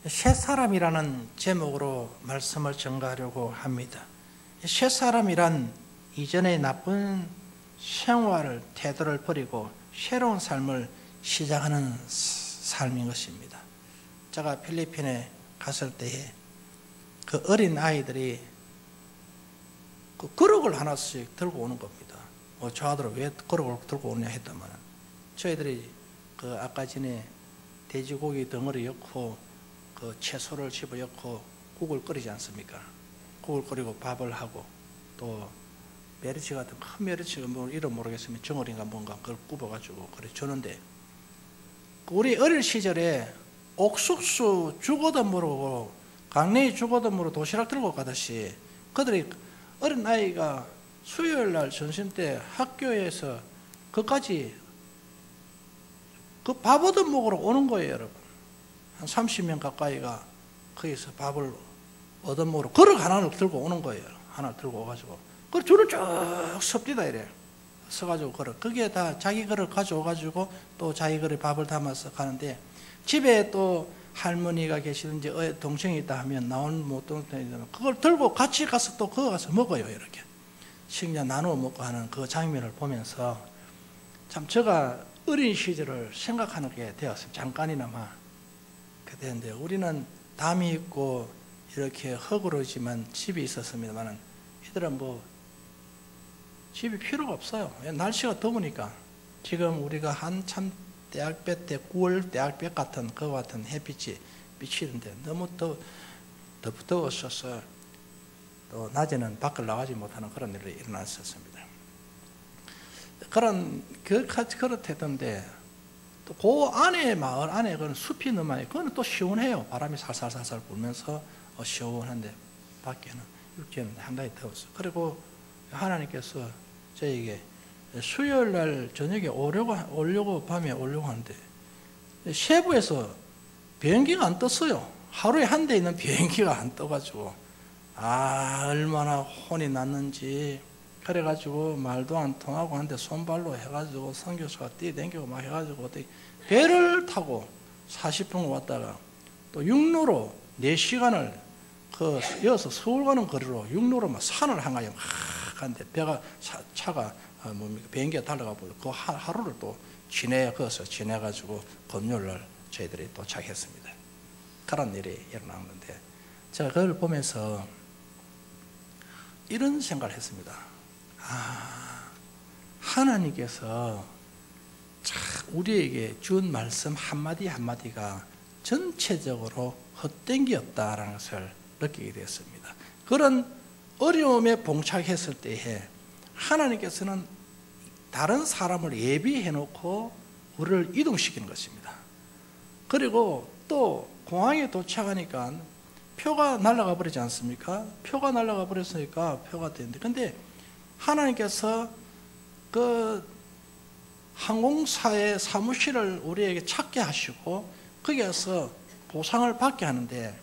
셋사람이라는 제목으로 말씀을 전가하려고 합니다. 셋사람이란 이전의 나쁜 생활, 태도를 버리고 새로운 삶을 시작하는 삶인 것입니다. 제가 필리핀에 갔을 때에 그 어린 아이들이 그 그릇을 하나씩 들고 오는 겁니다. 저하들은 왜 그릇을 들고 오느냐 했더만, 저희들이 그 아까 전에 돼지고기 덩어리 넣고 그 채소를 집어 넣고 국을 끓이지 않습니까? 국을 끓이고 밥을 하고 또 메리치 같은 큰 메리치가 뭐 이름 모르겠으면 정어리인가 뭔가 그걸 굽어가지고 그래 주는데, 우리 어릴 시절에 옥수수 죽어도 모르고 강냉이 죽어도 모르고 도시락 들고 가듯이 그들이 어린 아이가 수요일날 점심 때 학교에서 그까지 그 밥 얻어 먹으러 오는 거예요, 여러분. 한 30명 가까이가 거기서 밥을 얻어 먹으러 그릇 하나를 들고 오는 거예요. 하나 들고 오가지고 그 줄을 쭉 섭디다 이래 서가지고 그릇, 거기에 다 자기 그릇 가져오가지고 또 자기 그릇에 밥을 담아서 가는데, 집에 또 할머니가 계시든지 동생이 있다 하면 나온 모동생이면 그걸 들고 같이 가서 또 그거 가서 먹어요. 이렇게 식량 나누어 먹고 하는 그 장면을 보면서 참 제가 어린 시절을 생각하는 게 되었어요. 잠깐이나마 그랬는데, 우리는 담이 있고 이렇게 허구로지만 집이 있었습니다만 이들은 뭐 집이 필요가 없어요. 날씨가 더우니까. 지금 우리가 한참 대학볕 때 9월 대학볕 같은 그 같은 햇빛이 비치는데 너무 더웠어서 또 낮에는 밖을 나가지 못하는 그런 일이 일어났었습니다. 그렇다던데 또 그 안에 마을 안에 그런 숲이 너무 많이, 그거는 또 시원해요. 바람이 살살살살 불면서 시원한데 밖에는 육지는 상당히 더웠어요. 그리고 하나님께서 저에게 수요일 날 저녁에 오려고 밤에 오려고 하는데 세부에서 비행기가 안 떴어요. 하루에 한 대 있는 비행기가 안 떠가지고 얼마나 혼이 났는지. 그래가지고 말도 안 통하고 한데 손발로 해가지고 선교사가 뛰어댕기고 막 해가지고 배를 타고 40분 왔다가 또 육로로 4시간을 이어서 서울 가는 거리로 육로로 막 산을 향하여 막 가는데 차가 비행기가 달려가 보고 그 하루를 또 지내가지고 금요일날 저희들이 도착했습니다. 그런 일이 일어났는데 제가 그걸 보면서 이런 생각을 했습니다. 하나님께서 우리에게 준 말씀 한마디 한마디가 전체적으로 헛된 게 없다라는 것을 느끼게 되었습니다. 그런 어려움에 봉착했을 때에 하나님께서는 다른 사람을 예비해 놓고 우리를 이동시키는 것입니다. 그리고 또 공항에 도착하니까 표가 날아가 버리지 않습니까? 표가 날아가 버렸으니까 표가 되는데, 근데 하나님께서 그 항공사의 사무실을 우리에게 찾게 하시고 거기에서 보상을 받게 하는데,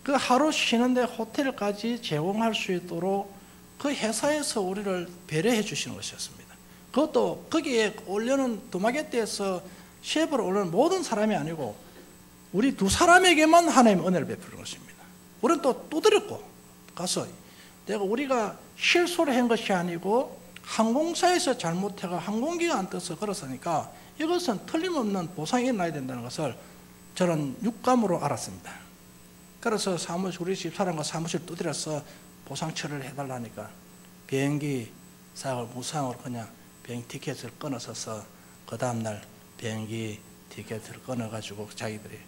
그 하루 쉬는데 호텔까지 제공할 수 있도록 그 회사에서 우리를 배려해 주시는 것이었습니다. 그것도 거기에 올려는 두마게떼에서 셰프를 올리는 모든 사람이 아니고 우리 2사람에게만 하나님의 은혜를 베푸는 것입니다. 우리는 또 두드렸고 가서 우리가 실수를 한 것이 아니고 항공사에서 잘못해가 항공기가 안 떠서 그렇으니까 이것은 틀림없는 보상이 일어나야 된다는 것을 저는 육감으로 알았습니다. 그래서 우리 집사람과 사무실 두드려서 보상 처리를 해달라니까 비행기 사고를 무상으로 그냥 비행기 티켓을 끊어서 그 다음날 비행기 티켓을 끊어가지고 자기들이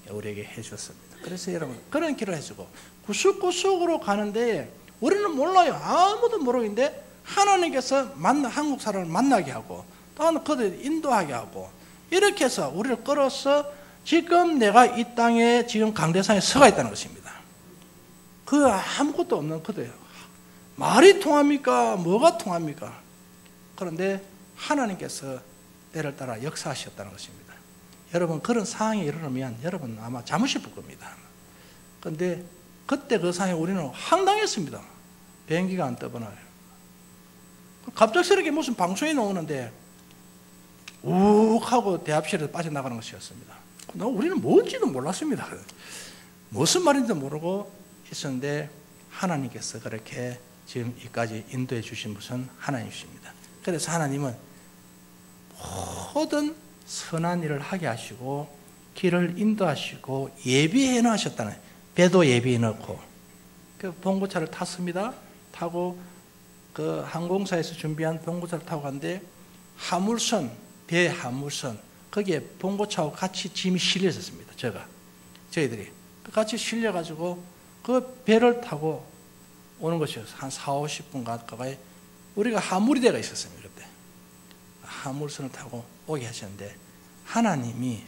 우리에게 해줬습니다. 그래서 여러분 그런 길을 해주고 구석구석으로 가는데 우리는 몰라요. 아무도 모르는데 하나님께서 한국 사람을 만나게 하고 또 그들 인도하게 하고 이렇게 해서 우리를 끌어서 지금 내가 이 땅에 지금 강대상에 서가 있다는 것입니다. 그 아무것도 없는 그들 말이 통합니까? 뭐가 통합니까? 그런데 하나님께서 때를 따라 역사하셨다는 것입니다. 여러분 그런 상황이 일어나면 여러분 아마 잠을 실 겁니다. 그런데 그때 그 상황에 우리는 황당했습니다. 비행기가 안 떠버려요. 갑작스럽게 무슨 방송이 나오는데 욱 하고 대합실에서 빠져나가는 것이었습니다. 우리는 뭔지도 몰랐습니다. 무슨 말인지도 모르고 있었는데 하나님께서 그렇게 지금 여기까지 인도해 주신 분은 하나님이십니다. 그래서 하나님은 모든 선한 일을 하게 하시고 길을 인도하시고 예비해 놓으셨다는, 배도 예비해 놓고 그 봉고차를 탔습니다. 타고 그 항공사에서 준비한 봉고차를 타고 갔는데 화물선, 배 화물선 거기에 봉고차하고 같이 짐이 실려 있었습니다. 저희들이 같이 실려가지고 그 배를 타고 오는 것이었어요. 한 4, 50분 가까이 우리가 하물이대가 있었습니다. 그때 하물선을 타고 오게 하셨는데 하나님이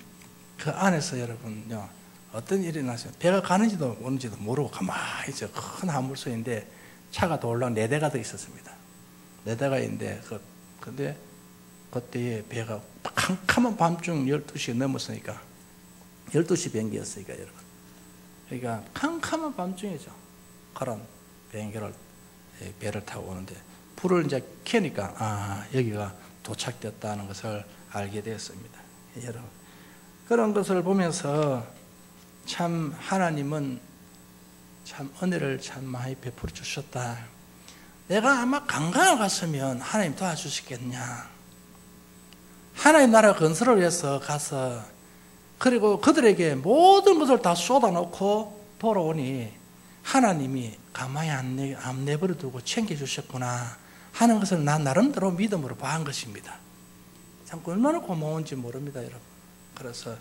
그 안에서 여러분요 어떤 일이 났어요. 배가 가는지도 오는지도 모르고 가만히 있어요. 큰 하물선인데 차가 돌랑 4대가 더 있었습니다. 4대가 있는데 근데 그때에 배가 캄캄한 밤중 12시 넘었으니까 12시 비행기였으니까 여러분. 그러니까 캄캄한 밤중이죠. 그런 비행기를 배를 타고 오는데 불을 이제 켜니까 여기가 도착됐다는 것을 알게 되었습니다. 여러분 그런 것을 보면서 참 하나님은 참 은혜를 참 많이 베풀어 주셨다. 내가 아마 관광을 갔으면 하나님 도와주시겠냐. 하나님 나라 건설을 위해서 가서 그리고 그들에게 모든 것을 다 쏟아놓고 돌아오니 하나님이 가만히 안 내버려 두고 챙겨주셨구나 하는 것을 난 나름대로 믿음으로 봐한 것입니다. 참 얼마나 고마운지 모릅니다, 여러분. 그래서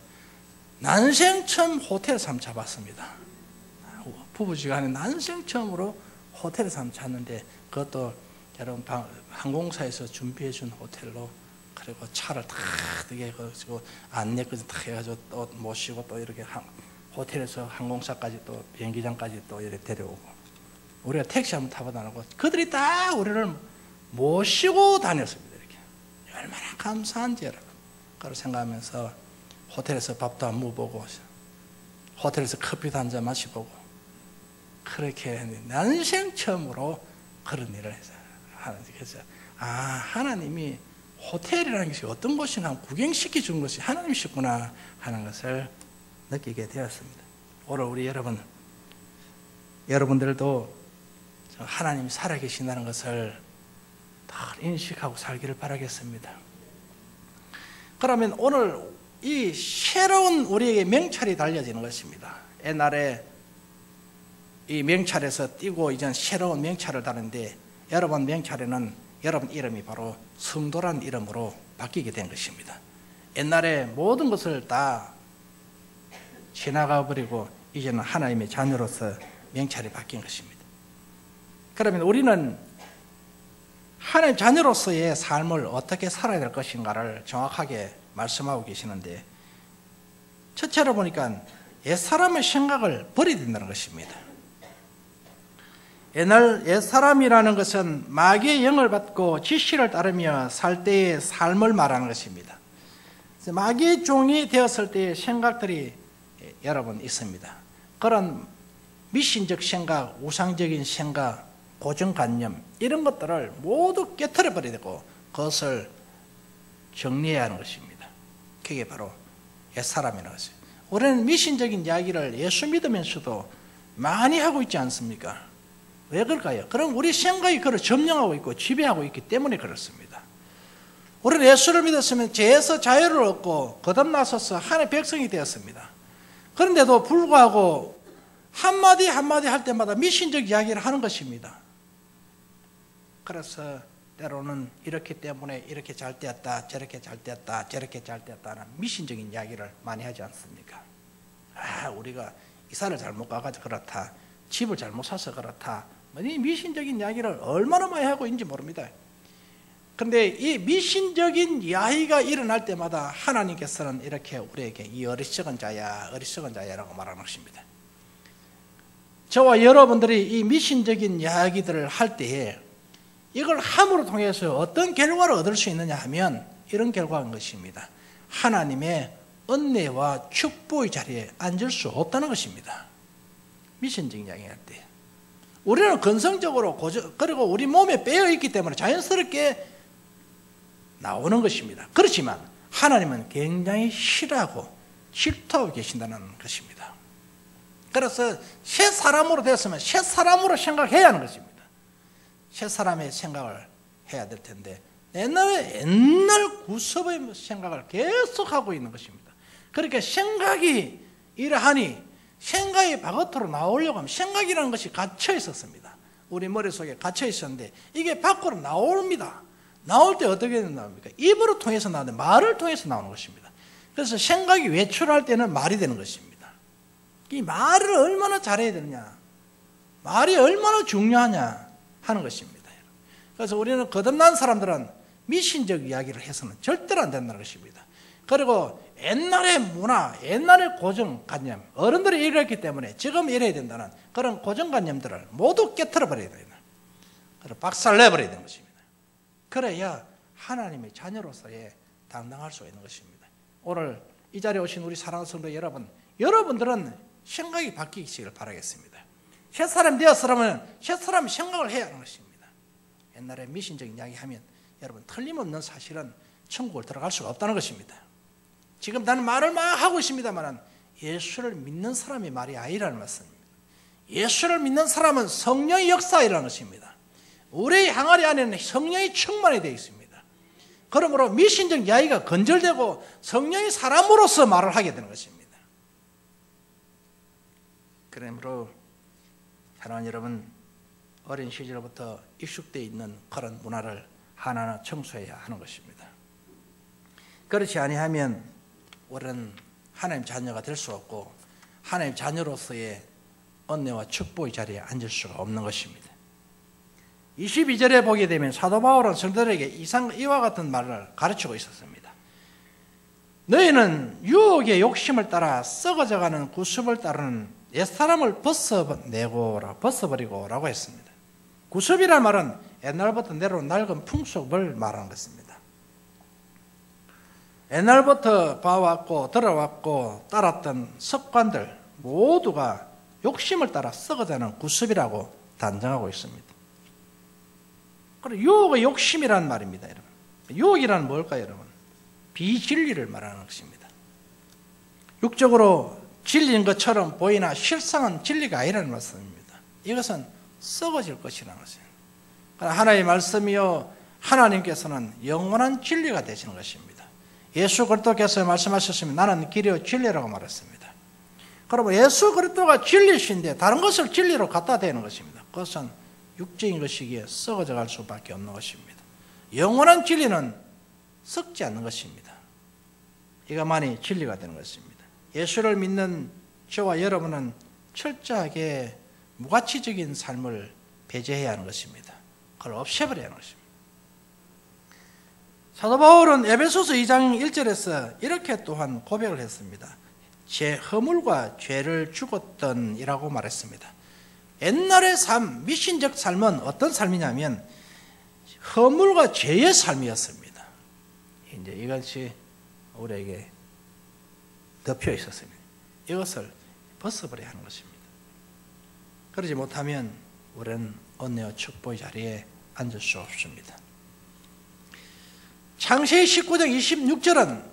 난생 처음 호텔에서 한번 잡았습니다. 부부지간에 난생 처음으로 호텔에서 한번 잤는데 그것도 여러분 항공사에서 준비해 준 호텔로 그리고 차를 탁 해가지고 안내까지 탁 해가지고 또 모시고 또 이렇게 호텔에서 항공사까지 또 비행기장까지 또 이렇게 데려오고 우리가 택시 한번 타보다니고 그들이 다 우리를 모시고 다녔습니다. 이렇게 얼마나 감사한지 여러분. 그걸 생각하면서 호텔에서 밥도 안 먹어보고 호텔에서 커피도 한 잔 마셔보고 그렇게 난생 처음으로 그런 일을 했어요. 그래서 하나님이 호텔이라는 것이 어떤 곳인가 구경시켜 준 것이 하나님이셨구나 하는 것을 느끼게 되었습니다. 오늘 우리 여러분들도 하나님이 살아계신다는 것을 다 인식하고 살기를 바라겠습니다. 그러면 오늘 이 새로운 우리에게 명찰이 달려지는 것입니다. 옛날에 이 명찰에서 띄고 이제 새로운 명찰을 다는데 여러분 명찰에는 여러분 이름이 바로 성도란 이름으로 바뀌게 된 것입니다. 옛날에 모든 것을 다 지나가 버리고 이제는 하나님의 자녀로서 명찰이 바뀐 것입니다. 그러면 우리는 하나님 자녀로서의 삶을 어떻게 살아야 될 것인가를 정확하게 말씀하고 계시는데 첫째로 보니까 옛사람의 생각을 버려야 된다는 것입니다. 옛사람이라는 것은 마귀의 영을 받고 지시를 따르며 살 때의 삶을 말하는 것입니다. 마귀의 종이 되었을 때의 생각들이 여러분 있습니다. 그런 미신적 생각, 우상적인 생각, 고정관념 이런 것들을 모두 깨트려 버려야 되고 그것을 정리해야 하는 것입니다. 그게 바로 옛사람이라는 것이에요. 우리는 미신적인 이야기를 예수 믿으면서도 많이 하고 있지 않습니까? 왜 그럴까요? 그럼 우리 생각이 그를 점령하고 있고 지배하고 있기 때문에 그렇습니다. 우리는 예수를 믿었으면 죄에서 자유를 얻고 거듭 나서서 하나님의 백성이 되었습니다. 그런데도 불구하고 한마디 한마디 할 때마다 미신적 이야기를 하는 것입니다. 그래서 때로는 이렇기 때문에 이렇게 잘 되었다, 저렇게 잘 되었다, 저렇게 잘 되었다는 미신적인 이야기를 많이 하지 않습니까? 우리가 이사를 잘못 가가지고 그렇다, 집을 잘못 사서 그렇다, 이 미신적인 이야기를 얼마나 많이 하고 있는지 모릅니다. 그런데 이 미신적인 이야기가 일어날 때마다 하나님께서는 이렇게 우리에게 이 어리석은 자야, 어리석은 자야라고 말하는 것입니다. 저와 여러분들이 이 미신적인 이야기들을 할 때에 이걸 함으로 통해서 어떤 결과를 얻을 수 있느냐 하면 이런 결과인 것입니다. 하나님의 은혜와 축복의 자리에 앉을 수 없다는 것입니다. 미신적인 이야기 할 때. 우리는 근성적으로 그리고 우리 몸에 빼어 있기 때문에 자연스럽게 나오는 것입니다. 그렇지만 하나님은 굉장히 싫어하고 질투하고 계신다는 것입니다. 그래서 새 사람으로 됐으면 새 사람으로 생각해야 하는 것입니다. 새 사람의 생각을 해야 될 텐데 옛날 구습의 생각을 계속하고 있는 것입니다. 그러니까 생각이 이러하니 생각이 바깥으로 나오려고 하면 생각이라는 것이 갇혀 있었습니다. 우리 머릿속에 갇혀 있었는데 이게 밖으로 나옵니다. 나올 때 어떻게 나옵니까? 입으로 통해서 나오는데 말을 통해서 나오는 것입니다. 그래서 생각이 외출할 때는 말이 되는 것입니다. 이 말을 얼마나 잘해야 되느냐, 말이 얼마나 중요하냐 하는 것입니다. 그래서 우리는 거듭난 사람들은 미신적 이야기를 해서는 절대로 안 된다는 것입니다. 그리고 옛날의 문화, 옛날의 고정관념, 어른들이 이랬기 때문에 지금 이래야 된다는 그런 고정관념들을 모두 깨트려 버려야 된다. 그리고 박살내버려야 되는 것입니다. 그래야 하나님의 자녀로서의 당당할 수 있는 것입니다. 오늘 이 자리에 오신 우리 사랑하는 성도 여러분, 여러분들은 생각이 바뀌시길 바라겠습니다. 새 사람 되었으면 새 사람이 생각을 해야 하는 것입니다. 옛날에 미신적인 이야기하면 여러분 틀림없는 사실은 천국을 들어갈 수가 없다는 것입니다. 지금 나는 말을 막 하고 있습니다만 예수를 믿는 사람의 말이 아니라는 말씀입니다. 예수를 믿는 사람은 성령의 역사이라는 것입니다. 우리의 항아리 안에는 성령이 충만이 되어 있습니다. 그러므로 미신적 이야기가 건절되고 성령의 사람으로서 말을 하게 되는 것입니다. 그러므로 사랑하는 여러분, 어린 시절부터 익숙되어 있는 그런 문화를 하나하나 청소해야 하는 것입니다. 그렇지 아니하면 우리는 하나님 자녀가 될 수 없고 하나님 자녀로서의 은혜와 축복의 자리에 앉을 수가 없는 것입니다. 22절에 보게 되면 사도 바울은 성도들에게 이와 같은 말을 가르치고 있었습니다. 너희는 유혹의 욕심을 따라 썩어져가는 구습을 따르는 옛사람을 벗어버리고 라고 했습니다. 구습이라는 말은 옛날부터 내려온 낡은 풍속을 말하는 것입니다. 옛날부터 봐왔고 들어왔고 따랐던 습관들 모두가 욕심을 따라 썩어가는 구습이라고 단정하고 있습니다. 그리고 유혹의 욕심이라는 말입니다, 여러분. 유혹이란 뭘까요, 여러분? 비진리를 말하는 것입니다. 육적으로 진리인 것처럼 보이나 실상은 진리가 아니라는 말씀입니다. 이것은 썩어질 것이라는 것입니다. 하나님의 말씀이요, 하나님께서는 영원한 진리가 되시는 것입니다. 예수 그리스도께서 말씀하셨으면 나는 길이요 진리라고 말했습니다. 그러면 예수 그리스도가 진리신데 다른 것을 진리로 갖다 대는 것입니다. 그것은 육적인 것이기에 썩어져 갈 수밖에 없는 것입니다. 영원한 진리는 썩지 않는 것입니다. 이것만이 진리가 되는 것입니다. 예수를 믿는 저와 여러분은 철저하게 무가치적인 삶을 배제해야 하는 것입니다. 그걸 없애버려야 하는 것입니다. 사도 바울은 에베소서 2장 1절에서 이렇게 또한 고백을 했습니다. 제 허물과 죄를 죽었던이라고 말했습니다. 옛날의 삶, 미신적 삶은 어떤 삶이냐면 허물과 죄의 삶이었습니다. 이제 이것이 우리에게 덮여 있었습니다. 이것을 벗어버려야 하는 것입니다. 그러지 못하면 우리는 은혜와 축복의 자리에 앉을 수 없습니다. 창세기 19장 26절은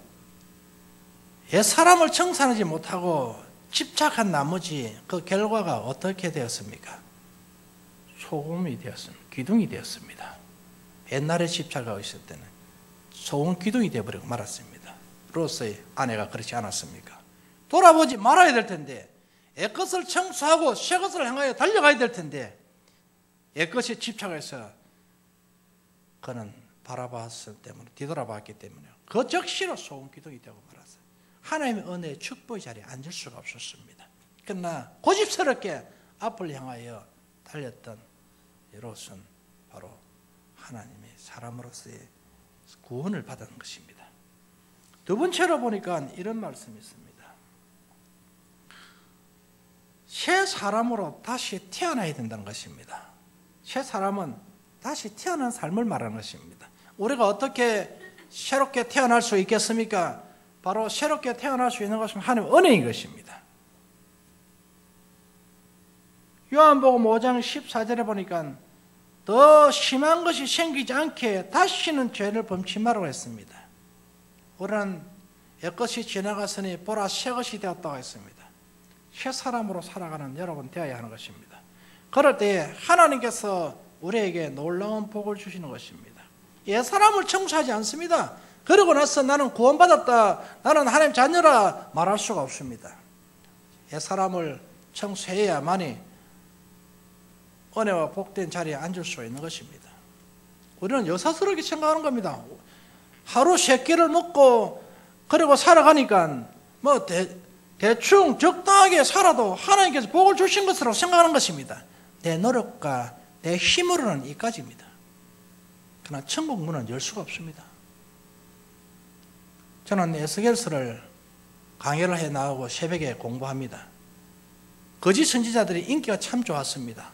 옛사람을 청산하지 못하고 집착한 나머지 그 결과가 어떻게 되었습니까? 소금이 되었습니다. 기둥이 되었습니다. 옛날에 집착하고 있을 때는 소금 기둥이 되어버리고 말았습니다. 롯의 아내가 그렇지 않았습니까? 돌아보지 말아야 될 텐데 옛것을 청소하고 새것을 향하여 달려가야 될 텐데 옛것에 집착해서 그는 바라봤을 때문에 뒤돌아봤기 때문에 그 즉시로 소금 기둥이 되고 말았어요. 하나님의 은혜의 축복의 자리에 앉을 수가 없었습니다. 그러나 고집스럽게 앞을 향하여 달렸던 롯은 바로 하나님의 사람으로서의 구원을 받은 것입니다. 두 번째로 보니까 이런 말씀이 있습니다. 새 사람으로 다시 태어나야 된다는 것입니다. 새 사람은 다시 태어난 삶을 말하는 것입니다. 우리가 어떻게 새롭게 태어날 수 있겠습니까? 바로 새롭게 태어날 수 있는 것은 하나님의 은혜인 것입니다. 요한복음 5장 14절에 보니까 더 심한 것이 생기지 않게 다시는 죄를 범치 말라고 했습니다. 우리는 옛것이 지나갔으니 보라 새것이 되었다고 했습니다. 새 사람으로 살아가는 여러분 되어야 하는 것입니다. 그럴 때 하나님께서 우리에게 놀라운 복을 주시는 것입니다. 옛 사람을 청소하지 않습니다. 그러고 나서 나는 구원받았다, 나는 하나님 자녀라 말할 수가 없습니다. 옛 사람을 청소해야만이 은혜와 복된 자리에 앉을 수 있는 것입니다. 우리는 여사스럽게 생각하는 겁니다. 하루 3끼를 먹고 그리고 살아가니까 뭐 대충 적당하게 살아도 하나님께서 복을 주신 것으로 생각하는 것입니다. 내 노력과 내 힘으로는 이까지입니다. 그러나 천국 문은 열 수가 없습니다. 저는 에스겔서를 강의를 해 나오고 새벽에 공부합니다. 거짓 선지자들이 인기가 참 좋았습니다.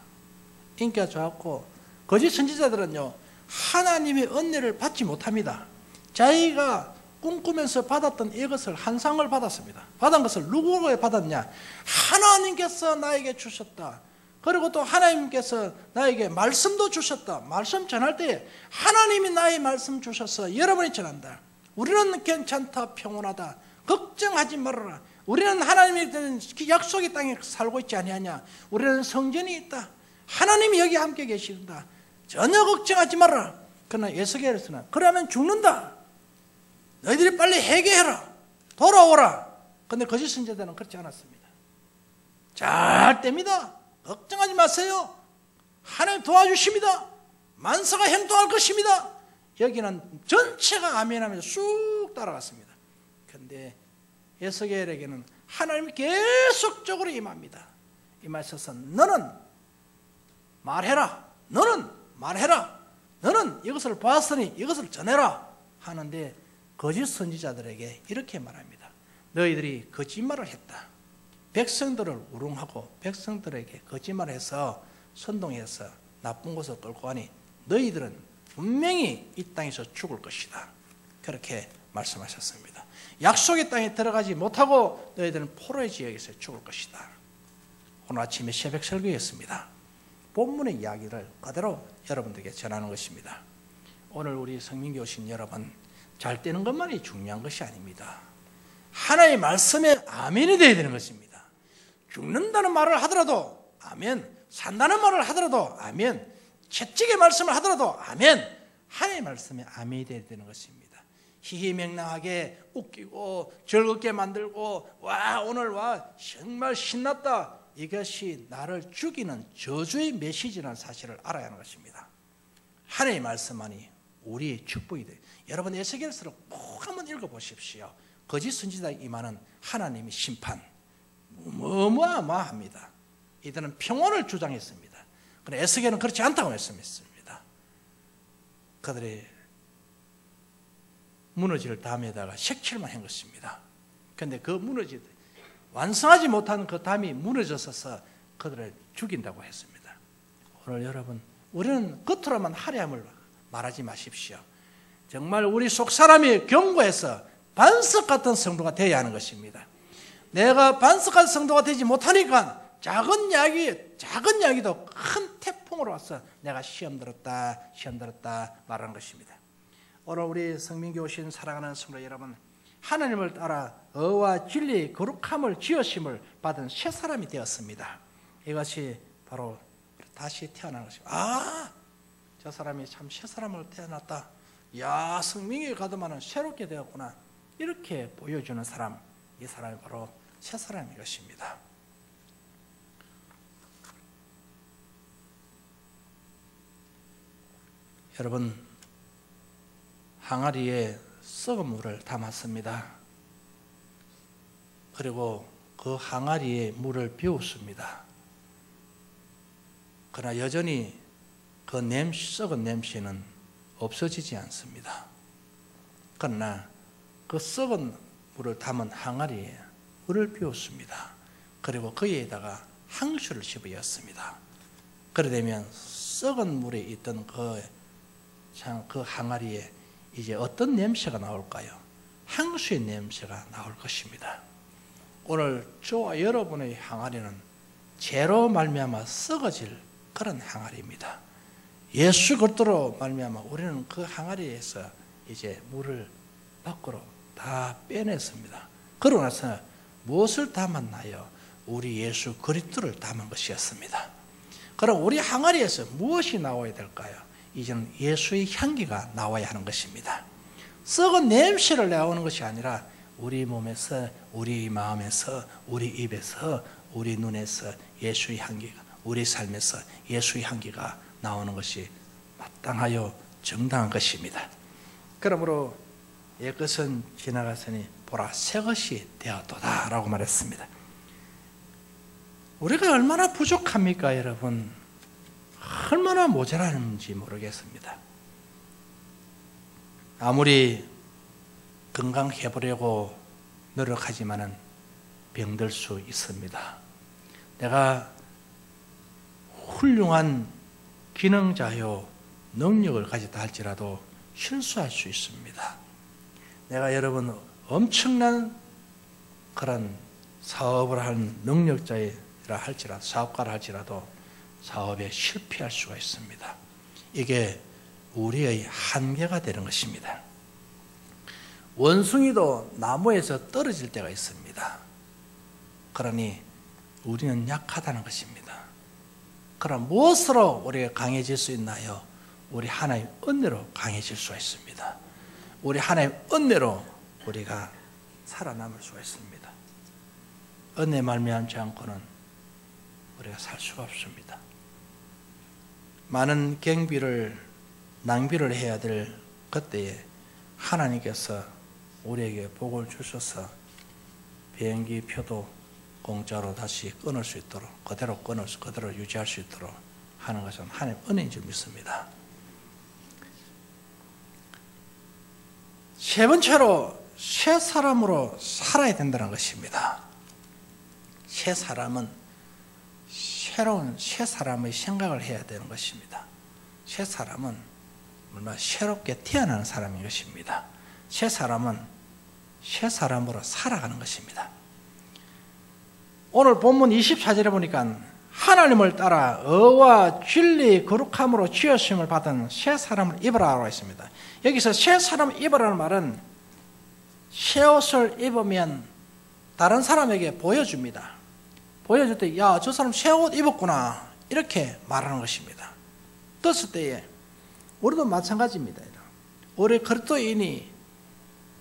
인기가 좋았고 거짓 선지자들은요 하나님의 은혜를 받지 못합니다. 자기가 꿈꾸면서 받았던 이것을 한 상을 받았습니다. 받은 것을 누구에게 받았냐? 하나님께서 나에게 주셨다. 그리고 또 하나님께서 나에게 말씀도 주셨다. 말씀 전할 때 하나님이 나의 말씀 주셔서 여러분이 전한다. 우리는 괜찮다, 평온하다, 걱정하지 말아라. 우리는 하나님이 드린 약속의 땅에 살고 있지 아니하냐. 우리는 성전이 있다. 하나님이 여기 함께 계신다. 전혀 걱정하지 말아라. 그러나 에스겔에서는 그러면 죽는다. 너희들이 빨리 회개해라. 돌아오라. 그런데 거짓 선지자들은 그렇지 않았습니다. 잘 됩니다. 걱정하지 마세요. 하나님 도와주십니다. 만사가 행동할 것입니다. 여기는 전체가 아멘하면서 쑥 따라갔습니다. 그런데 에스겔에게는 하나님이 계속적으로 임합니다. 임하셔서 너는 말해라. 너는 말해라. 너는 이것을 봤으니 이것을 전해라 하는데 거짓 선지자들에게 이렇게 말합니다. 너희들이 거짓말을 했다. 백성들을 우롱하고 백성들에게 거짓말을 해서 선동해서 나쁜 곳을 끌고 가니 너희들은 분명히 이 땅에서 죽을 것이다. 그렇게 말씀하셨습니다. 약속의 땅에 들어가지 못하고 너희들은 포로의 지역에서 죽을 것이다. 오늘 아침에 새벽 설교였습니다. 본문의 이야기를 그대로 여러분들에게 전하는 것입니다. 오늘 우리 성민교 오신 여러분, 잘 되는 것만이 중요한 것이 아닙니다. 하나님의 말씀에 아멘이 되어야 되는 것입니다. 죽는다는 말을 하더라도 아멘, 산다는 말을 하더라도 아멘, 채찍의 말씀을 하더라도 아멘, 하나님의 말씀에 아멘이 되어야 되는 것입니다. 희희명랑하게 웃기고 즐겁게 만들고 와 오늘 와 정말 신났다, 이것이 나를 죽이는 저주의 메시지라는 사실을 알아야 하는 것입니다. 하나님의 말씀만이 우리의 축복이 돼요. 여러분 에스겔서를 꼭 한번 읽어보십시오. 거짓 선지자에 임하는 하나님의 심판 어마어마합니다. 이들은 평온을 주장했습니다. 그런데 에스겔은 그렇지 않다고 말씀했습니다. 그들이 무너질 담에다가 색칠만 한 것입니다. 그런데 그 완성하지 못한 그 담이 무너져서 그들을 죽인다고 했습니다. 오늘 여러분, 우리는 겉으로만 화려함을 말하지 마십시오. 정말 우리 속 사람이 견고해서 반석 같은 성도가 되어야 하는 것입니다. 내가 반석 같은 성도가 되지 못하니까 작은 이야기도 큰 태풍으로 와서 내가 시험 들었다 말하는 것입니다. 오늘 우리 성민교 오신 사랑하는 성도 여러분, 하나님을 따라 의와 진리의 거룩함을 지으심을 받은 새 사람이 되었습니다. 이것이 바로 다시 태어나는 것입니다. 저 사람이 참 새 사람으로 태어났다. 야, 성민교에 가더만은 새롭게 되었구나. 이렇게 보여주는 사람, 이 사람이 바로 새 사람인 것입니다. 여러분, 항아리에 썩은 물을 담았습니다. 그리고 그 항아리에 물을 비웠습니다. 그러나 여전히 그 썩은 냄새는 없어지지 않습니다. 그러나 그 썩은 물을 담은 항아리에 물을 비웠습니다. 그리고 거기에다가 향수를 집어였습니다. 그러되면 썩은 물에 있던 그 항아리에 이제 어떤 냄새가 나올까요? 향수의 냄새가 나올 것입니다. 오늘 저와 여러분의 항아리는 죄로 말미암아 썩어질 그런 항아리입니다. 예수 그리스도로 말미암아 우리는 그 항아리에서 이제 물을 밖으로 다 빼냈습니다. 그러고 나서 무엇을 담았나요? 우리 예수 그리스도를 담은 것이었습니다. 그럼 우리 항아리에서 무엇이 나와야 될까요? 이제는 예수의 향기가 나와야 하는 것입니다. 썩은 냄새를 내오는 것이 아니라 우리 몸에서, 우리 마음에서, 우리 입에서, 우리 눈에서 예수의 향기가, 우리 삶에서 예수의 향기가 나오는 것이 마땅하여 정당한 것입니다. 그러므로 옛것은 지나갔으니 보라 새 것이 되었도다 라고 말했습니다. 우리가 얼마나 부족합니까 여러분? 얼마나 모자라는지 모르겠습니다. 아무리 건강해 보려고 노력하지만은 병들 수 있습니다. 내가 훌륭한 기능자요 능력을 가졌다 할지라도 실수할 수 있습니다. 내가 여러분 엄청난 그런 사업을 하는 능력자라 할지라도 사업가라 할지라도 사업에 실패할 수가 있습니다. 이게 우리의 한계가 되는 것입니다. 원숭이도 나무에서 떨어질 때가 있습니다. 그러니 우리는 약하다는 것입니다. 그럼 무엇으로 우리가 강해질 수 있나요? 우리 하나님 은혜로 강해질 수가 있습니다. 우리 하나님 은혜로 우리가 살아남을 수가 있습니다. 은혜 말미암지 않고는 우리가 살 수가 없습니다. 많은 경비를 낭비를 해야 될 그때에 하나님께서 우리에게 복을 주셔서 비행기 표도 공짜로 다시 끊을 수 있도록 그대로 유지할 수 있도록 하는 것은 하나님 은혜인 줄 믿습니다. 세 번째로 새 사람으로 살아야 된다는 것입니다. 새 사람은 새로운 새 사람의 생각을 해야 되는 것입니다. 새 사람은 얼마나 새롭게 태어나는 사람인 것입니다. 새 사람은 새 사람으로 살아가는 것입니다. 오늘 본문 24절에 보니까 하나님을 따라 의와 진리 거룩함으로 지으심을 받은 새 사람을 입으라고 했습니다. 여기서 새 사람을 입으라는 말은 새 옷을 입으면 다른 사람에게 보여줍니다. 보여줄 때 야, 저 사람 새 옷 입었구나 이렇게 말하는 것입니다. 떴을 때에 우리도 마찬가지입니다. 우리 그리스도인이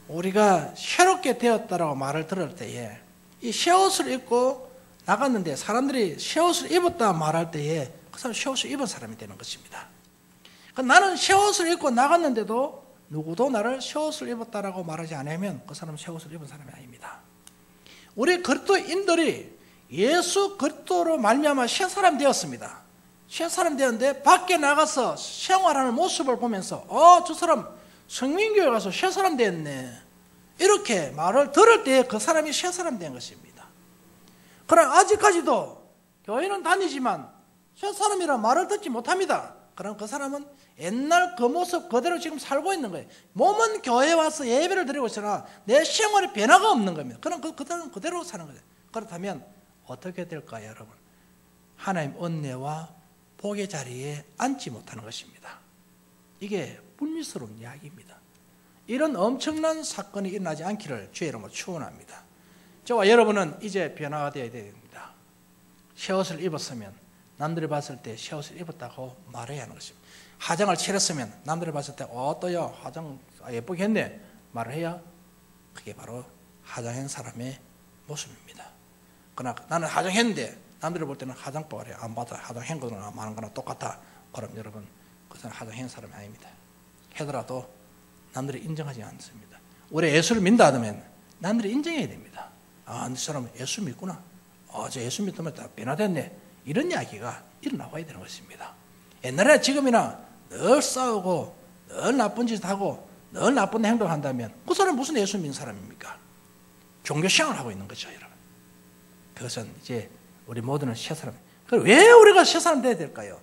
우리가 새롭게 되었다라고 말을 들을 때에 이 새 옷을 입고 나갔는데 사람들이 새 옷을 입었다 말할 때에 그 사람 새 옷을 입은 사람이 되는 것입니다. 나는 새 옷을 입고 나갔는데도 누구도 나를 새 옷을 입었다라고 말하지 않으면 그 사람은 새 옷을 입은 사람이 아닙니다. 우리 그리스도인들이 예수 그리스도로 말미암아 새 사람 되었습니다. 새 사람 되었는데 밖에 나가서 생활하는 모습을 보면서 저 사람 성민교회 가서 새 사람 되었네 이렇게 말을 들을 때 그 사람이 새 사람 된 것입니다. 그러나 아직까지도 교회는 다니지만 새 사람이라 말을 듣지 못합니다. 그럼 그 사람은 옛날 그 모습 그대로 지금 살고 있는 거예요. 몸은 교회에 와서 예배를 드리고 있으나 내 생활에 변화가 없는 겁니다. 그럼 그대로 사는 거예요. 그렇다면 어떻게 될까요, 여러분? 하나님 은혜와 복의 자리에 앉지 못하는 것입니다. 이게 불미스러운 이야기입니다. 이런 엄청난 사건이 일어나지 않기를 주의 이름으로 축원합니다. 저와 여러분은 이제 변화가 되어야 됩니다. 새 옷을 입었으면 남들이 봤을 때 새 옷을 입었다고 말해야 하는 것입니다. 화장을 칠했으면 남들이 봤을 때 어떠야 화장 예쁘게 했네 말을 해야 그게 바로 화장한 사람의 모습입니다. 그러나 나는 화장했는데 남들이 볼 때는 화장법을 안 받아 화장한 거나 많은 거나 똑같아. 그럼 여러분 그 사람 화장한 사람이 아닙니다. 하더라도 남들이 인정하지 않습니다. 우리 예수를 믿다 하면 남들이 인정해야 됩니다. 이 사람은 예수 믿구나. 저 예수 믿으면 다 변화됐네. 이런 이야기가 일어나와야 되는 것입니다. 옛날에 지금이나 늘 싸우고 늘 나쁜 짓 하고 늘 나쁜 행동한다면 그 사람은 무슨 예수 믿는 사람입니까? 종교생활을 하고 있는 거죠, 여러분. 그것은 이제 우리 모두는 새 사람. 그럼 왜 우리가 새 사람 되어야 될까요?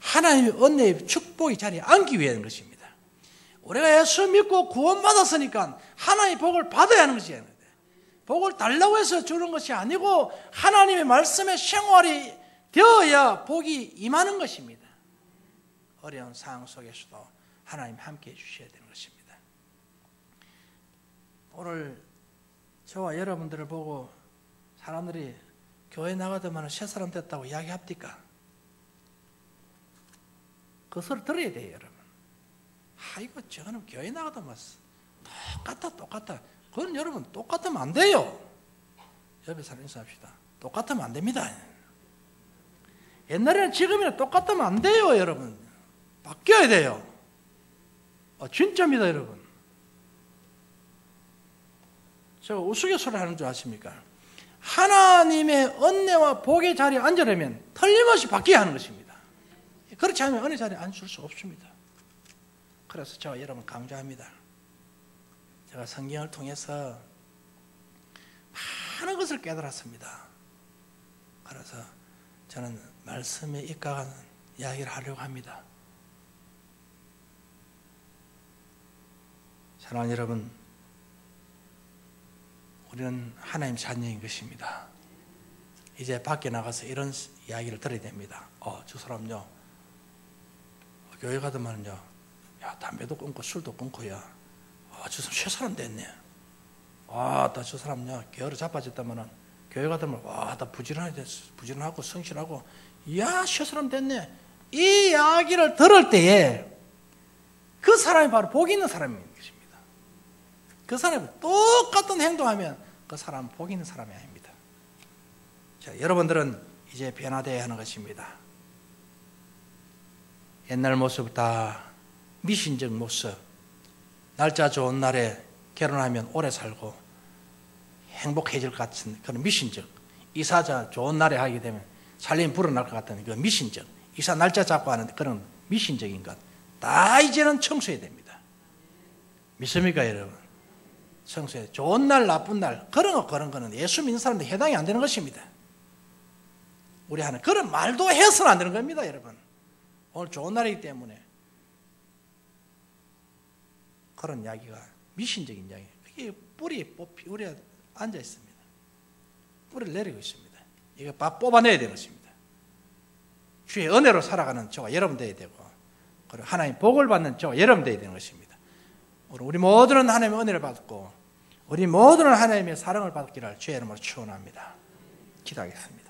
하나님의 은혜의 축복의 자리에 앉기 위한 것입니다. 우리가 예수 믿고 구원받았으니까 하나님의 복을 받아야 하는 것이에요. 복을 달라고 해서 주는 것이 아니고 하나님의 말씀의 생활이 되어야 복이 임하는 것입니다. 어려운 상황 속에서도 하나님 함께 해주셔야 되는 것입니다. 오늘 저와 여러분들을 보고 사람들이 교회 나가더만 새 사람 됐다고 이야기합니까? 그 소리 들어야 돼요, 여러분. 아이고, 저거는 교회 나가더만 똑같아. 그건 여러분 똑같으면 안 돼요. 옆에 사람 인사합시다. 똑같으면 안 됩니다. 옛날에는 지금이나 똑같으면 안 돼요, 여러분. 바뀌어야 돼요. 진짜입니다, 여러분. 제가 우스갯소리 하는 줄 아십니까? 하나님의 은혜와 복의 자리에 앉으려면 틀림없이 바뀌어야 하는 것입니다. 그렇지 않으면 은혜 자리에 앉을 수 없습니다. 그래서 제가 여러분 강조합니다. 제가 성경을 통해서 많은 것을 깨달았습니다. 그래서 저는 말씀에 입각하는 이야기를 하려고 합니다. 사랑하는 여러분, 우리는 하나님 자녀인 것입니다. 이제 밖에 나가서 이런 이야기를 들어야 됩니다. 저 사람요, 교회 가더만요, 야, 담배도 끊고 술도 끊고야, 저 사람 새 사람 됐네. 저 사람요, 게으르 자빠졌다면은 교회 가더만 다 부지런하고 성실하고, 야, 새 사람 됐네. 이 이야기를 들을 때에 그 사람이 바로 복 있는 사람인 것입니다. 그 사람이 똑같은 행동하면 그 사람은 복 있는 사람이 아닙니다. 자, 여러분들은 이제 변화되어야 하는 것입니다. 옛날 모습 다 미신적 모습, 날짜 좋은 날에 결혼하면 오래 살고 행복해질 것 같은 그런 미신적, 이사자 좋은 날에 하게 되면 살림 불어날 것 같은 그 미신적, 이사 날짜 잡고 하는 그런 미신적인 것, 다 이제는 청소해야 됩니다. 믿습니까, 여러분? 청소해. 좋은 날, 나쁜 날, 그런 거는 예수 믿는 사람들 해당이 안 되는 것입니다. 우리 하는 그런 말도 해서는 안 되는 겁니다, 여러분. 오늘 좋은 날이기 때문에 그런 이야기가 미신적인 이야기. 그게 뿌리 뽑히 우리가 앉아 있습니다. 뿌리를 내리고 있습니다. 이거 뽑아내야 되는 것입니다. 주의 은혜로 살아가는 저와 여러분 되어야 되고, 그리고 하나님 복을 받는 저와 여러분 되어야 되는 것입니다. 우리 모두는 하나님의 은혜를 받고 우리 모두는 하나님의 사랑을 받기를 주의 이름으로 축원합니다. 기도하겠습니다.